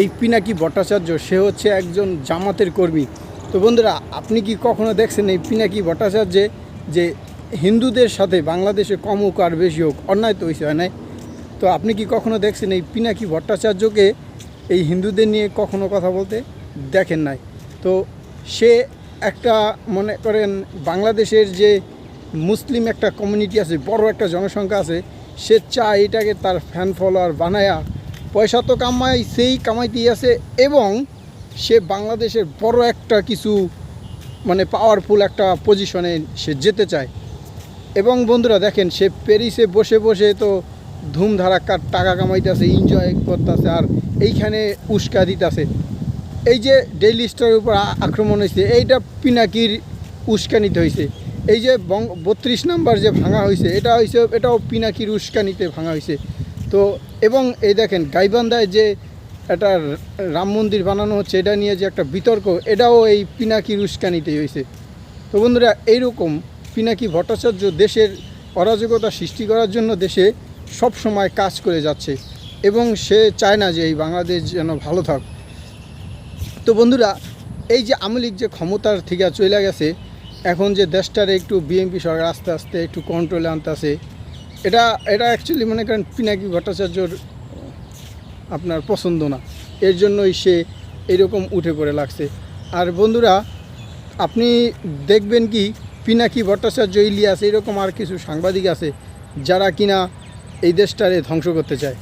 এই পিনাকি ভট্টাচার্য সে হচ্ছে একজন জামাতের কর্মী। তো বন্ধুরা, আপনি কি কখনো দেখছেন এই পিনাকি ভট্টাচার্যে যে হিন্দুদের সাথে বাংলাদেশে কম হোক আর বেশি হোক, অন্যায় তো হয়েছে, হয় নাই? তো আপনি কি কখনো দেখছেন এই পিনাকি ভট্টাচার্যকে এই হিন্দুদের নিয়ে কখনো কথা বলতে? দেখেন নাই। তো সে একটা, মনে করেন বাংলাদেশের যে মুসলিম একটা কমিউনিটি আছে, বড় একটা জনসংখ্যা আছে, সে চায় এটাকে তার ফ্যান ফলোয়ার বানায়া পয়সা তো কামাইতেই আছে, এবং সে বাংলাদেশের বড় একটা কিছু পাওয়ারফুল একটা পজিশনে সে যেতে চায়। এবং বন্ধুরা দেখেন, সে প্যারিসে বসে বসে তো ধুমধারাক্কার টাকা কামাইতেছে, এনজয় করতেছে, আর এইখানে উস্কা দিতেছে। এই যে ডেইলি স্টারের উপর আক্রমণ হয়েছে, এইটা পিনাকির উস্কানিতে হয়েছে। এই যে 32 নাম্বার যে ভাঙা হয়েছে, এটাও পিনাকির উস্কানিতে ভাঙা হয়েছে। তো এবং এই দেখেন গাইবান্ধায় যে একটা রাম মন্দির বানানো হচ্ছে, এটা নিয়ে যে একটা বিতর্ক, এটাও এই পিনাকির উস্কানিতেই হয়েছে। তো বন্ধুরা, এইরকম পিনাকি ভট্টাচার্য দেশের অরাজকতা সৃষ্টি করার জন্য দেশে সব সময় কাজ করে যাচ্ছে, এবং সে চায় না যে এই বাংলাদেশ যেন ভালো থাক। তো বন্ধুরা, এই যে আওয়ামী লীগ যে ক্ষমতার থেকে চলে গেছে, এখন যে দেশটার একটু বিএনপি সরকার আস্তে আস্তে একটু কন্ট্রোলে আনতেছে, এটা অ্যাকচুয়ালি মনে করেন পিনাকি ভট্টাচার্যর আপনার পছন্দ না, এর জন্যই সে এরকম উঠে পড়ে লাগছে। আর বন্ধুরা, আপনি দেখবেন কি পিনাকি ভট্টাচার্য, ইলিয়াস, এরকম আর কিছু সাংবাদিক আছে যারা কিনা এই দেশটারে ধ্বংস করতে চায়।